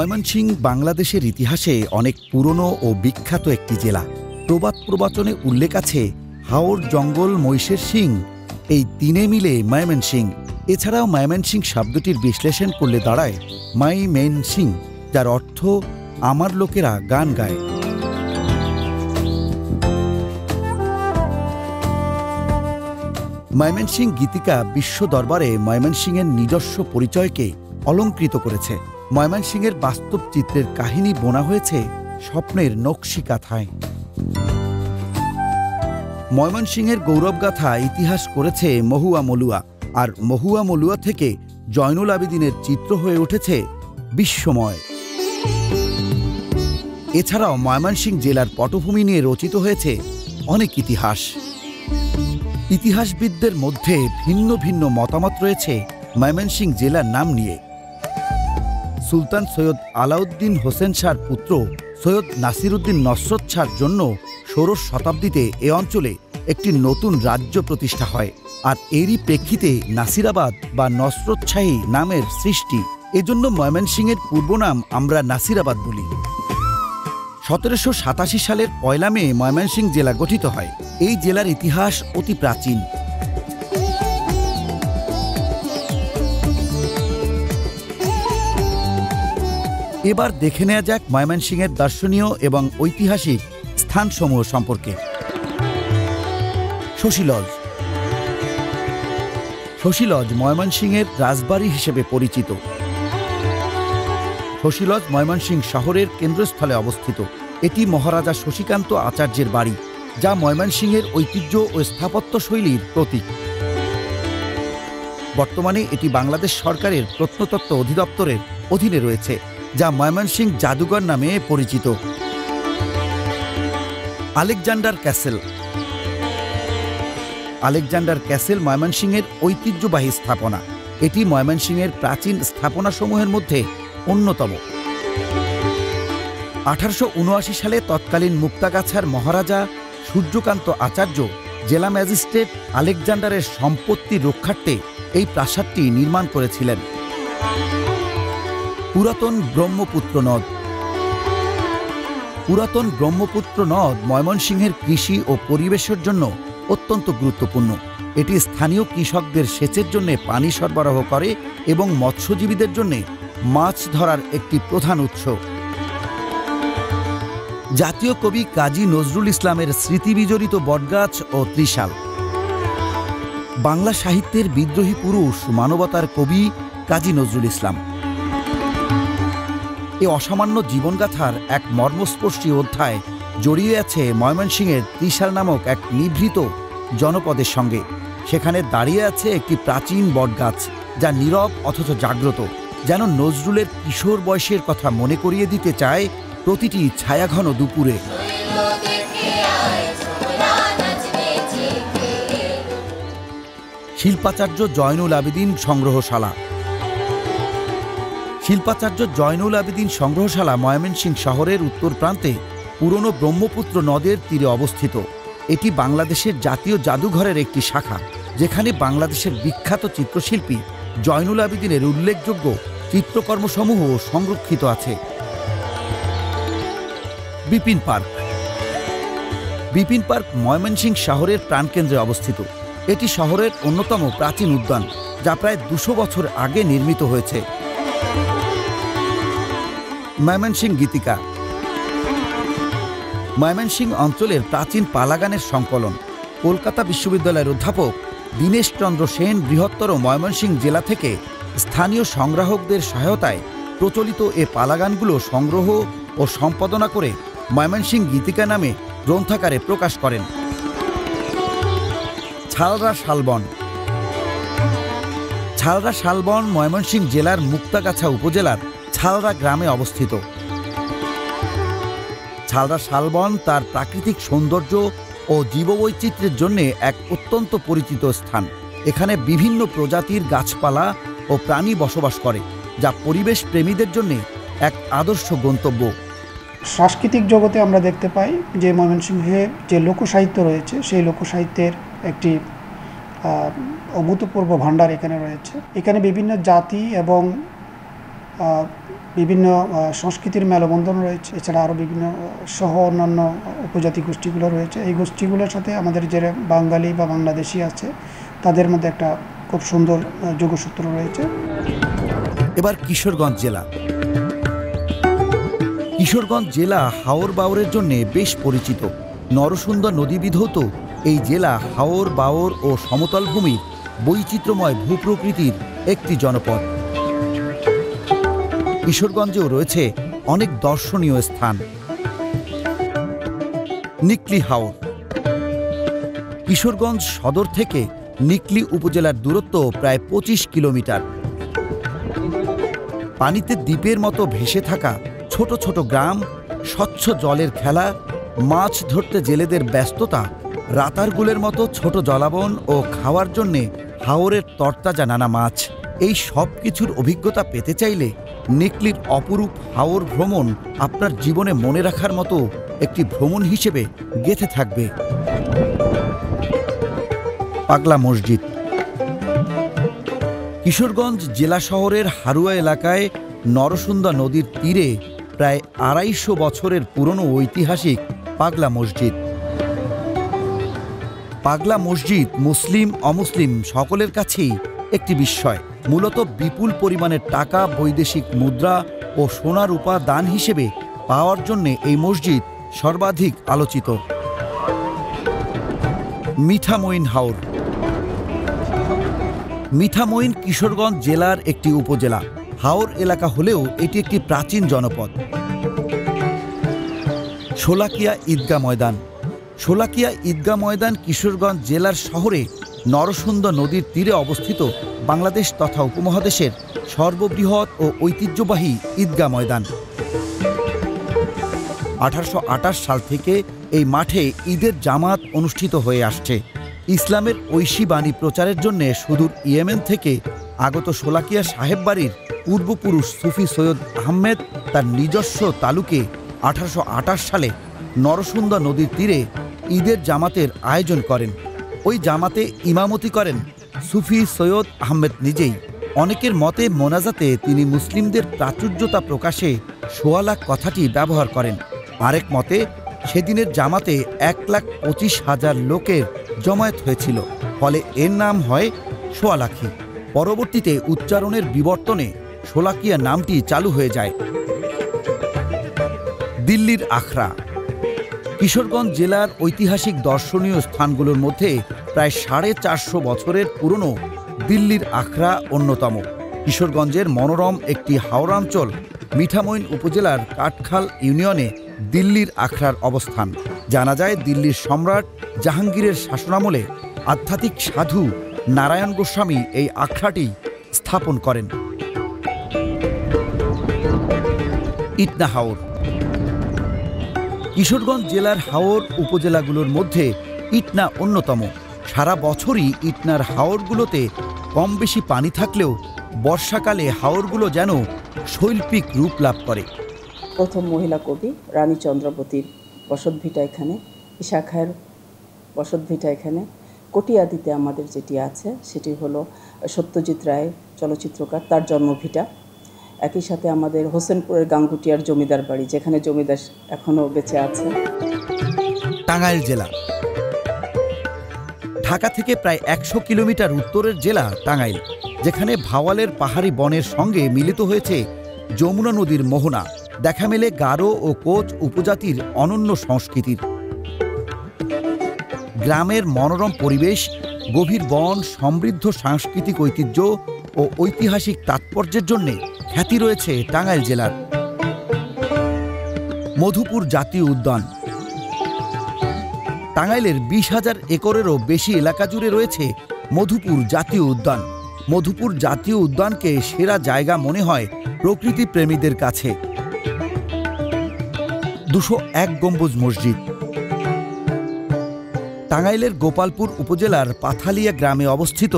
ময়মনসিংহ বাংলাদেশের ইতিহাসে অনেক পুরনো ও বিখ্যাত একটি জেলা। প্রবাদ প্রবচনে উল্লেখ আছে হাওর জঙ্গল মহিষের সিং, এই তিনে মিলে ময়মনসিংহ। এছাড়াও ময়মনসিংহ শব্দটির বিশ্লেষণ করলে দাঁড়ায় মাই মেন সিং, যার অর্থ আমার লোকেরা গান গায়। ময়মনসিংহ গীতিকা বিশ্ব দরবারে ময়মনসিংহের নিজস্ব পরিচয়কে অলঙ্কৃত করেছে। ময়মনসিংহের বাস্তব চিত্রের কাহিনী বোনা হয়েছে স্বপ্নের নকশিকাথায়। ময়মনসিংহের গৌরবগাথা ইতিহাস করেছে মহুয়া মলুয়া, আর মহুয়া মলুয়া থেকে জয়নুল আবেদিনের চিত্র হয়ে উঠেছে বিশ্বময়। এছাড়াও ময়মনসিংহ জেলার পটভূমি নিয়ে রচিত হয়েছে অনেক ইতিহাস। ইতিহাসবিদদের মধ্যে ভিন্ন ভিন্ন মতামত রয়েছে ময়মনসিংহ জেলার নাম নিয়ে। সুলতান সৈয়দ আলাউদ্দিন হোসেন শাহর পুত্র সৈয়দ নাসিরউদ্দিন নসরত শাহর জন্য ষোড়শ শতাব্দীতে এ অঞ্চলে একটি নতুন রাজ্য প্রতিষ্ঠা হয়, আর এরই প্রেক্ষিতে নাসিরাবাদ বা নসরত শাহী নামের সৃষ্টি। এজন্য ময়মনসিংহের পূর্ব নাম আমরা নাসিরাবাদ বলি। 1787 সালের 1 মে ময়মনসিংহ জেলা গঠিত হয়। এই জেলার ইতিহাস অতি প্রাচীন। এবার দেখে নেওয়া যাক ময়মনসিংহের দর্শনীয় এবং ঐতিহাসিক স্থানসমূহ সম্পর্কে। শশী লজ। শশী লজ ময়মনসিংহের রাজবাড়ি হিসেবে পরিচিত। শশী লজ ময়মনসিংহ শহরের কেন্দ্রস্থলে অবস্থিত। এটি মহারাজা শশীকান্ত আচার্যের বাড়ি, যা ময়মনসিংহের ঐতিহ্য ও স্থাপত্য শৈলীর প্রতীক। বর্তমানে এটি বাংলাদেশ সরকারের প্রত্নতত্ত্ব অধিদপ্তরের অধীনে রয়েছে, যা ময়মনসিংহ জাদুঘর নামে পরিচিত। Alexander castle. আলেকজান্ডার ক্যাসেল ময়মনসিংহের ঐতিহ্যবাহী স্থাপনা। এটি ময়মনসিংহের প্রাচীন স্থাপনাসমূহের মধ্যে অন্যতম। 1879 সালে তৎকালীন মুক্তাগাছার মহারাজা সূর্যকান্ত আচার্য জেলা ম্যাজিস্ট্রেট আলেকজান্ডারের সম্পত্তি রক্ষার্থে এই প্রাসাদটি নির্মাণ করেছিলেন। পুরাতন ব্রহ্মপুত্র নদ। পুরাতন ব্রহ্মপুত্র নদ ময়মনসিংহের কৃষি ও পরিবেশের জন্য অত্যন্ত গুরুত্বপূর্ণ। এটি স্থানীয় কৃষকদের সেচের জন্য পানি সরবরাহ করে এবং মৎস্যজীবীদের জন্য মাছ ধরার একটি প্রধান উৎস। জাতীয় কবি কাজী নজরুল ইসলামের স্মৃতিবিজড়িত বটগাছ ও ত্রিশাল। বাংলা সাহিত্যের বিদ্রোহী পুরুষ, মানবতার কবি কাজী নজরুল ইসলাম। এই অসামান্য জীবনগাথার এক মর্মস্পর্শী অধ্যায় জড়িয়ে আছে ময়মনসিংহের ত্রিশাল নামক এক নিভৃত জনপদের সঙ্গে। সেখানে দাঁড়িয়ে আছে একটি প্রাচীন বটগাছ, যা নীরব অথচ জাগ্রত, যেন নজরুলের কিশোর বয়সের কথা মনে করিয়ে দিতে চায় প্রতিটি ছায়াঘন দুপুরে। শিল্পাচার্য জয়নুল আবেদিন সংগ্রহশালা। শিল্পাচার্য জয়নুল আবেদিন সংগ্রহশালা ময়মনসিংহ শহরের উত্তর প্রান্তে পুরনো ব্রহ্মপুত্র নদের তীরে অবস্থিত। এটি বাংলাদেশের জাতীয় জাদুঘরের একটি শাখা, যেখানে বাংলাদেশের বিখ্যাত চিত্রশিল্পী জয়নুল আবেদিনের উল্লেখযোগ্য চিত্রকর্মসমূহ সংরক্ষিত আছে। বিপিন পার্ক। বিপিন পার্ক ময়মনসিংহ শহরের প্রাণকেন্দ্রে অবস্থিত। এটি শহরের অন্যতম প্রাচীন উদ্যান, যা প্রায় 200 বছর আগে নির্মিত হয়েছে। ময়মনসিংহ গীতিকা। ময়মনসিংহ অঞ্চলের প্রাচীন পালাগানের সংকলন। কলকাতা বিশ্ববিদ্যালয়ের অধ্যাপক দীনেশ চন্দ্র সেন বৃহত্তর ময়মনসিংহ জেলা থেকে স্থানীয় সংগ্রাহকদের সহায়তায় প্রচলিত এ পালাগানগুলো সংগ্রহ ও সম্পাদনা করে ময়মনসিংহ গীতিকা নামে গ্রন্থাকারে প্রকাশ করেন। ছালরা শালবন। ছালরা শালবন ময়মনসিংহ জেলার মুক্তাগাছা উপজেলার ছালরা গ্রামে অবস্থিত। ছালরা শালবন তার প্রাকৃতিক সৌন্দর্য ও জীববৈচিত্র্যের জন্য এক অত্যন্ত পরিচিত স্থান। এখানে বিভিন্ন প্রজাতির গাছপালা ও প্রাণী বসবাস করে, যা পরিবেশ প্রেমীদের জন্য এক আদর্শ গন্তব্য। সাংস্কৃতিক জগতে আমরা দেখতে পাই যে ময়মনসিংহে যে লোকসাহিত্য রয়েছে, সেই লোকসাহিত্যের একটি অভূতপূর্ব ভাণ্ডার এখানে রয়েছে। এখানে বিভিন্ন জাতি এবং বিভিন্ন সংস্কৃতির মেলবন্ধন রয়েছে। এছাড়া আরও বিভিন্ন সহ অন্যান্য উপজাতি গোষ্ঠীগুলো রয়েছে। এই গোষ্ঠীগুলোর সাথে আমাদের যে বাঙালি বা বাংলাদেশি আছে তাদের মধ্যে একটা খুব সুন্দর যোগসূত্র রয়েছে। এবার কিশোরগঞ্জ জেলা। কিশোরগঞ্জ জেলা হাওর বাওরের জন্য বেশ পরিচিত। নরসুন্দর নদী বিধৌত এই জেলা হাওর বাওর ও সমতল ভূমির বৈচিত্র্যময় ভূপ্রকৃতির একটি জনপদ। কিশোরগঞ্জেও রয়েছে অনেক দর্শনীয় স্থান। নিকলি হাওর। কিশোরগঞ্জ সদর থেকে নিকলি উপজেলার দূরত্ব প্রায় 25 কিলোমিটার। পানিতে দ্বীপের মতো ভেসে থাকা ছোট ছোট গ্রাম, স্বচ্ছ জলের খেলা, মাছ ধরতে জেলেদের ব্যস্ততা, রাতারগুলের মতো ছোট জলাবন ও খাওয়ার জন্যে হাওরের তরতাজা নানা মাছ, এই সব কিছুর অভিজ্ঞতা পেতে চাইলে নিকলির অপরূপ হাওর ভ্রমণ আপনার জীবনে মনে রাখার মতো একটি ভ্রমণ হিসেবে গেঁথে থাকবে। পাগলা মসজিদ। কিশোরগঞ্জ জেলা শহরের হারুয়া এলাকায় নরসুন্দা নদীর তীরে প্রায় 250 বছরের পুরনো ঐতিহাসিক পাগলা মসজিদ। পাগলা মসজিদ মুসলিম অমুসলিম সকলের কাছেই একটি বিস্ময়। মূলত বিপুল পরিমাণের টাকা, বৈদেশিক মুদ্রা ও সোনা রূপা দান হিসেবে পাওয়ার জন্যে এই মসজিদ সর্বাধিক আলোচিত। মিঠামইন হাওর। মিঠামইন কিশোরগঞ্জ জেলার একটি উপজেলা। হাওর এলাকা হলেও এটি একটি প্রাচীন জনপদ। শোলাকিয়া ঈদগাহ ময়দান। শোলাকিয়া ঈদগাহ ময়দান কিশোরগঞ্জ জেলার শহরে নরসুন্দর নদীর তীরে অবস্থিত বাংলাদেশ তথা উপমহাদেশের সর্ববৃহৎ ও ঐতিহ্যবাহী ঈদগাহ ময়দান। 1828 সাল থেকে এই মাঠে ঈদের জামাত অনুষ্ঠিত হয়ে আসছে। ইসলামের ঐশী বাণী প্রচারের জন্য সুদূর ইয়েমেন থেকে আগত শোলাকিয়া সাহেব বাড়ির পূর্বপুরুষ সুফি সৈয়দ আহমেদ তার নিজস্ব তালুকে 1828 সালে নরসুন্দর নদীর তীরে ঈদের জামাতের আয়োজন করেন। ওই জামাতে ইমামতি করেন সুফি সৈয়দ আহমেদ নিজেই। অনেকের মতে মোনাজাতে তিনি মুসলিমদের প্রাচুর্যতা প্রকাশে 1.25 লাখ কথাটি ব্যবহার করেন। আরেক মতে সেদিনের জামাতে 1,25,000 লোকের জমায়েত হয়েছিল, ফলে এর নাম হয় সোয়ালাখি। পরবর্তীতে উচ্চারণের বিবর্তনে শোলাকিয়া নামটি চালু হয়ে যায়। দিল্লির আখড়া। কিশোরগঞ্জ জেলার ঐতিহাসিক দর্শনীয় স্থানগুলোর মধ্যে প্রায় 450 বছরের পুরনো দিল্লির আখড়া অন্যতম। কিশোরগঞ্জের মনোরম একটি হাওরাঞ্চল মিঠামইন উপজেলার কাঠখাল ইউনিয়নে দিল্লির আখড়ার অবস্থান। জানা যায় দিল্লির সম্রাট জাহাঙ্গীরের শাসনামলে আধ্যাত্মিক সাধু নারায়ণ গোস্বামী এই আখড়াটি স্থাপন করেন। ইটনা হাওর। কিশোরগঞ্জ জেলার হাওর উপজেলাগুলোর মধ্যে ইটনা অন্যতম। সারা বছরই ইটনার হাওরগুলোতে কম বেশি পানি থাকলেও বর্ষাকালে হাওরগুলো যেন শৈল্পিক রূপ লাভ করে। প্রথম মহিলা কবি রানী চন্দ্রাবতীর বসতভিটা এখানে, ঈশা খায়ের বসতভিটা এখানে। কটিয়াদিতে আমাদের যেটি আছে সেটি হলো সত্যজিৎ রায় চলচ্চিত্রকার, তার জন্মভিটা। একই সাথে আমাদের হোসেনপুরের গাঙ্গুটিয়ার জমিদার বাড়ি, যেখানে জমিদার এখনও বেঁচে আছে। টাঙ্গাইল জেলা। ঢাকা থেকে প্রায় 100 কিলোমিটার উত্তরের জেলা টাঙ্গাইল, যেখানে ভাওয়ালের পাহাড়ি বনের সঙ্গে মিলিত হয়েছে যমুনা নদীর মোহনা। দেখা মেলে গারো ও কোচ উপজাতির অনন্য সংস্কৃতির। গ্রামের মনোরম পরিবেশ, গভীর বন, সমৃদ্ধ সাংস্কৃতিক ঐতিহ্য ও ঐতিহাসিক তাৎপর্যের জন্য খ্যাতি রয়েছে টাঙ্গাইল জেলার। মধুপুর জাতীয় উদ্যান। টাঙ্গাইলের 20,000 একরেরও বেশি এলাকা জুড়ে রয়েছে মধুপুর জাতীয় উদ্যান। মধুপুর জাতীয় উদ্যানকে সেরা জায়গা মনে হয় প্রকৃতি প্রেমীদের কাছে। 201 গম্বুজ মসজিদ। টাঙ্গাইলের গোপালপুর উপজেলার পাথালিয়া গ্রামে অবস্থিত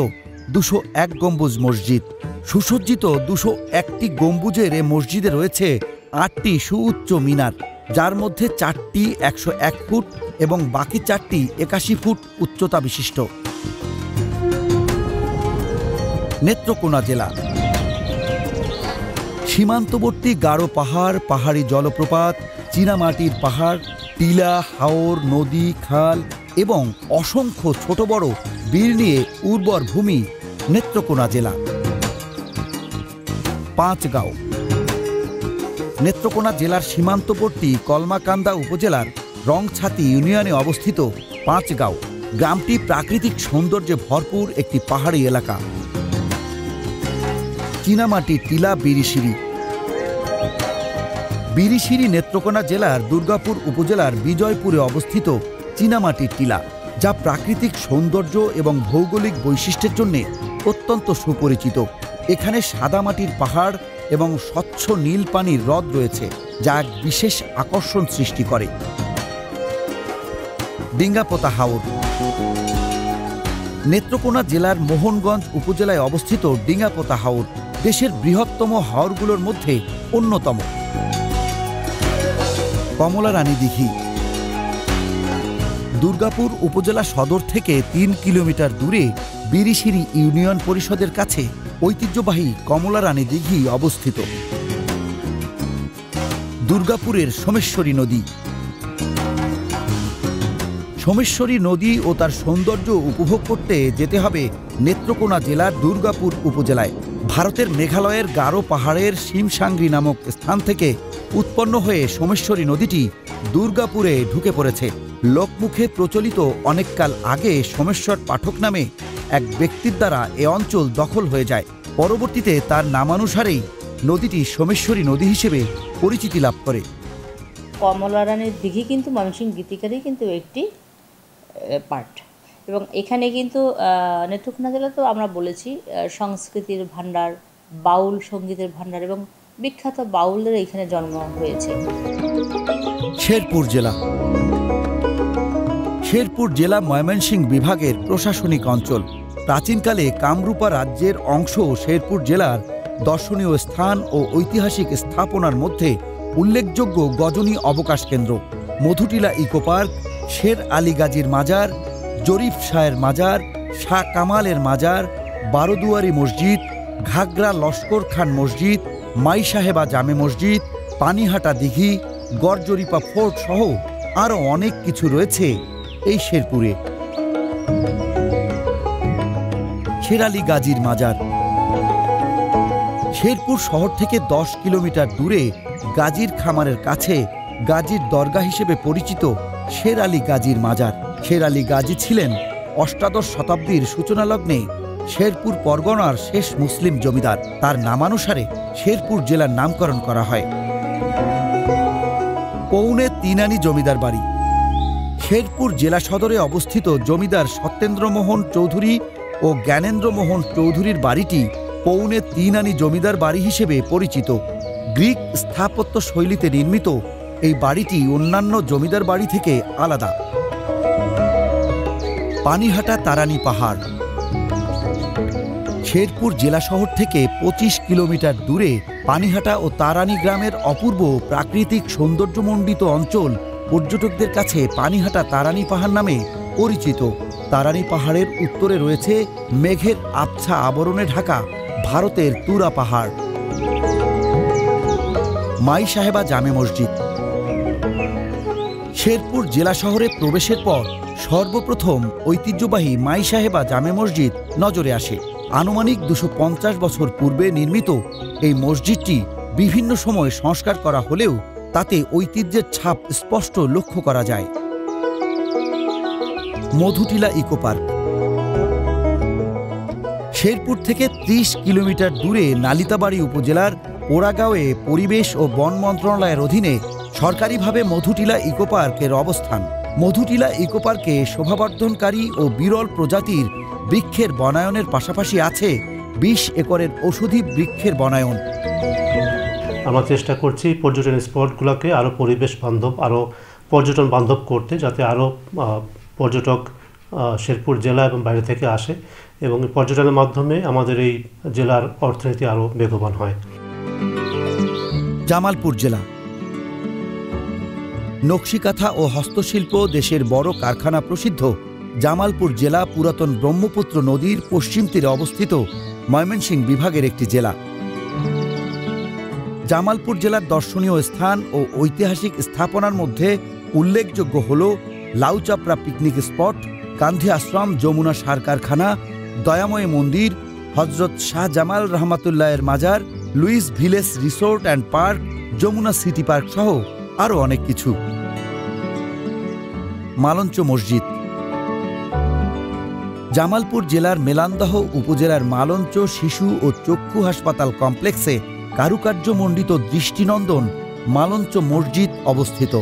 201 গম্বুজ মসজিদ। সুসজ্জিত 201টি গম্বুজের এ মসজিদে রয়েছে 8টি সুউচ্চ মিনার, যার মধ্যে 4টি 101 ফুট এবং বাকি 4টি 81 ফুট উচ্চতা বিশিষ্ট। নেত্রকোনা জেলা। সীমান্তবর্তী গাঢ় পাহাড়, পাহাড়ি জলপ্রপাত, চীনামাটির পাহাড়, টিলা, হাওর, নদী, খাল এবং অসংখ্য ছোট বড় বিল নিয়ে উর্বর ভূমি নেত্রকোনা জেলা। পাঁচগাঁও নেত্রকোনা জেলার সীমান্তবর্তী কলমাকান্দা উপজেলার রংছাতি ইউনিয়নে অবস্থিত পাঁচগাঁও গ্রামটি প্রাকৃতিক সৌন্দর্যে ভরপুর একটি পাহাড়ি এলাকা। চীনামাটির টিলা বিরিশিরি। বিরিশিরি নেত্রকোনা জেলার দুর্গাপুর উপজেলার বিজয়পুরে অবস্থিত চীনামাটির টিলা, যা প্রাকৃতিক সৌন্দর্য এবং ভৌগোলিক বৈশিষ্ট্যের জন্য অত্যন্ত সুপরিচিত। এখানে সাদামাটির পাহাড় এবং স্বচ্ছ নীল পানির হ্রদ রয়েছে, যা এক বিশেষ আকর্ষণ সৃষ্টি করে। ডিঙ্গাপোতা হাওর নেত্রকোনা জেলার মোহনগঞ্জ উপজেলায় অবস্থিত ডিঙ্গাপোতা হাওর দেশের বৃহত্তম হাওরগুলোর মধ্যে অন্যতম। কমলা রানী দিঘি দুর্গাপুর উপজেলা সদর থেকে ৩ কিলোমিটার দূরে বিরিশিরি ইউনিয়ন পরিষদের কাছে ঐতিহ্যবাহী কমলা রানী দিঘি অবস্থিত। দুর্গাপুরের সোমেশ্বরী নদী। সোমেশ্বরী নদী ও তার সৌন্দর্য উপভোগ করতে যেতে হবে নেত্রকোনা জেলার দুর্গাপুর উপজেলায়। ভারতের মেঘালয়ের গারো পাহাড়ের শিমসাংগ্রি নামক স্থান থেকে উৎপন্ন হয়ে সোমেশ্বরী নদীটি দুর্গাপুরে ঢুকে পড়েছে। লোকমুখে প্রচলিত অনেককাল আগে সোমেশ্বর পাঠক নামে এক ব্যক্তির দ্বারা এ অঞ্চল দখল হয়ে যায়। পরবর্তীতে তার নামানুসারেই নদীটি সোমেশ্বরী নদী হিসেবে পরিচিতি লাভ করে। কমলা রানীর দিঘি কিন্তু ময়মনসিংহ গীতিকারই কিন্তু একটি পার্ট, এবং এখানে কিন্তু নেত্রকোনা জেলা তো আমরা বলেছি সংস্কৃতির ভাণ্ডার, বাউল সঙ্গীতের ভাণ্ডার, এবং বিখ্যাত বাউলদের এখানে জন্ম হয়েছে। শেরপুর জেলা। শেরপুর জেলা ময়মনসিংহ বিভাগের প্রশাসনিক অঞ্চল। প্রাচীনকালে কামরূপা রাজ্যের অংশ শেরপুর জেলার দর্শনীয় স্থান ও ঐতিহাসিক স্থাপনার মধ্যে উল্লেখযোগ্য গজনী অবকাশ কেন্দ্র, মধুটিলা ইকো পার্ক, শের আলী গাজীর মাজার, জরিফ শাহের মাজার, শাহ কামালের মাজার, বারোদুয়ারি মসজিদ, ঘাগরা লস্কর খান মসজিদ, মাই সাহেবা জামে মসজিদ, পানিহাটা দিঘি, গড়জরিপা ফোর্ট সহ আরও অনেক কিছু রয়েছে এই শেরপুরে। শের আলী গাজীর মাজার শেরপুর শহর থেকে 10 কিলোমিটার দূরে গাজীর খামারের কাছে গাজীর দরগা হিসেবে পরিচিত শের আলী গাজীর মাজার। শের আলী গাজী ছিলেন অষ্টাদশ শতাব্দীর সূচনা লগ্নে শেরপুর পরগনার শেষ মুসলিম জমিদার। তার নামানুসারে শেরপুর জেলার নামকরণ করা হয়। পৌনে তিনানি জমিদার বাড়ি শেরপুর জেলা সদরে অবস্থিত জমিদার সত্যেন্দ্রমোহন চৌধুরী ও জ্ঞানেন্দ্রমোহন চৌধুরীর বাড়িটি পৌনে তিনানি জমিদার বাড়ি হিসেবে পরিচিত। গ্রিক স্থাপত্য শৈলীতে নির্মিত এই বাড়িটি অন্যান্য জমিদার বাড়ি থেকে আলাদা। পানিহাটা তারানি পাহাড় শেরপুর জেলা শহর থেকে 25 কিলোমিটার দূরে পানিহাটা ও তারানি গ্রামের অপূর্ব প্রাকৃতিক সৌন্দর্যমণ্ডিত অঞ্চল পর্যটকদের কাছে পানিহাটা তারানি পাহাড় নামে পরিচিত। তারানি পাহাড়ের উত্তরে রয়েছে মেঘের আবছা আবরণে ঢাকা ভারতের তুরা পাহাড়। মাই সাহেবা জামে মসজিদ শেরপুর জেলা শহরে প্রবেশের পর সর্বপ্রথম ঐতিহ্যবাহী মাই সাহেবা জামে মসজিদ নজরে আসে। আনুমানিক 250 বছর পূর্বে নির্মিত এই মসজিদটি বিভিন্ন সময় সংস্কার করা হলেও তাতে ঐতিহ্যের ছাপ স্পষ্ট লক্ষ্য করা যায়। মধুটিলা ইকো পার্ক শেরপুর থেকে 30 কিলোমিটার দূরে নালিতাবাড়ী উপজেলার ওরাগাঁওয়ে পরিবেশ ও বন মন্ত্রণালয়ের অধীনে সরকারিভাবে মধুটিলা ইকো পার্কের অবস্থান। মধুটিলা ইকো পার্কে শোভাবর্ধনকারী ও বিরল প্রজাতির বৃক্ষের বনায়নের পাশাপাশি আছে 20 একরের ঔষধি বৃক্ষের বনায়ন। আমরা চেষ্টা করছি পর্যটন স্পটগুলোকে আরও পরিবেশ বান্ধব, আরও পর্যটন বান্ধব করতে, যাতে আরও পর্যটক শেরপুর জেলা এবং বাইরে থেকে আসে, এবং পর্যটনের মাধ্যমে আমাদের এই জেলার অর্থনীতি আরও বেগবান হয়। জামালপুর জেলা নকশিকাঁথা ও হস্তশিল্প দেশের বড় কারখানা প্রসিদ্ধ জামালপুর জেলা পুরাতন ব্রহ্মপুত্র নদীর পশ্চিম তীরে অবস্থিত ময়মনসিংহ বিভাগের একটি জেলা। জামালপুর জেলার দর্শনীয় স্থান ও ঐতিহাসিক স্থাপনার মধ্যে উল্লেখযোগ্য হল লাউচাপড়া পিকনিক স্পট, গান্ধী আশ্রম, যমুনা সার কারখানা, দয়াময় মন্দির, হজরত শাহ জামাল রহমাতুল্লাহের মাজার, Lewis village resort and park, Jamuna city park সহ আরও অনেক কিছু। মালঞ্চ মসজিদ। জামালপুর জেলার মেলান্দহ উপজেলার মালঞ্চ শিশু ও চক্ষু হাসপাতাল কমপ্লেক্সে কারুকার্যমণ্ডিত দৃষ্টিনন্দন মালঞ্চ মসজিদ অবস্থিত।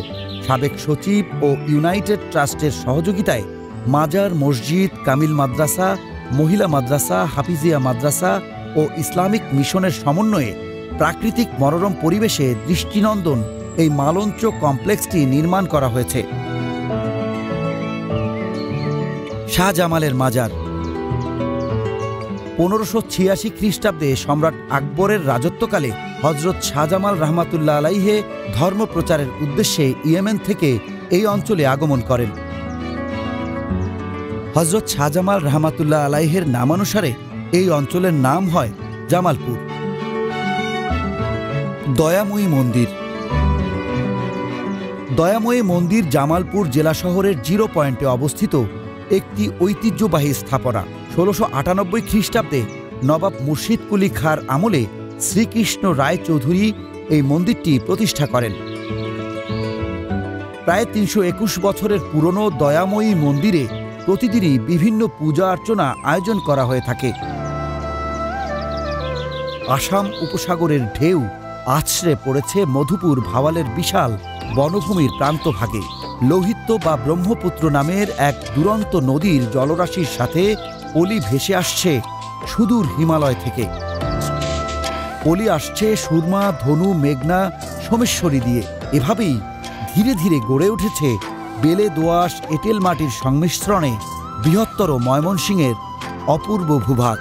সাবেক সচিব ও ইউনাইটেড ট্রাস্টের সহযোগিতায় মাজার, মসজিদ, কামিল মাদ্রাসা, মহিলা মাদ্রাসা, হাফিজিয়া মাদ্রাসা ও ইসলামিক মিশনের সমন্বয়ে প্রাকৃতিক মনোরম পরিবেশে দৃষ্টিনন্দন এই মালঞ্চ কমপ্লেক্সটি নির্মাণ করা হয়েছে। শাহজামালের মাজার। 1586 খ্রিস্টাব্দে সম্রাট আকবরের রাজত্বকালে হজরত শাহজামাল রহমাতুল্লাহ আলাইহে ধর্ম প্রচারের উদ্দেশ্যে ইয়েমেন থেকে এই অঞ্চলে আগমন করেন। হজরত শাহজামাল রহমাতুল্লাহ আলাইহের নামানুসারে এই অঞ্চলের নাম হয় জামালপুর। দয়াময়ী মন্দির। দয়াময়ী মন্দির জামালপুর জেলা শহরের 0 পয়েন্টে অবস্থিত একটি ঐতিহ্যবাহী স্থাপনা। 1698 খ্রিস্টাব্দে নবাব মুর্শিদ কুলি খাঁর আমলে শ্রীকৃষ্ণ রায় চৌধুরী এই মন্দিরটি প্রতিষ্ঠা করেন। প্রায় 321 বছরের পুরনো দয়াময়ী মন্দিরে প্রতিদিনই বিভিন্ন পূজা অর্চনা আয়োজন করা হয়ে থাকে। আসাম উপসাগরের ঢেউ আছড়ে পড়েছে মধুপুর ভাওয়ালের বিশাল বনভূমির প্রান্তভাগে। লৌহিত্য বা ব্রহ্মপুত্র নামের এক দুরন্ত নদীর জলরাশির সাথে পলি ভেসে আসছে সুদূর হিমালয় থেকে। পলি আসছে সুরমা, ধনু, মেঘনা, সোমেশ্বরী দিয়ে। এভাবেই ধীরে ধীরে গড়ে উঠেছে বেলে দোআঁশ এঁটেল মাটির সংমিশ্রণে বৃহত্তর ময়মনসিংহের অপূর্ব ভূভাগ।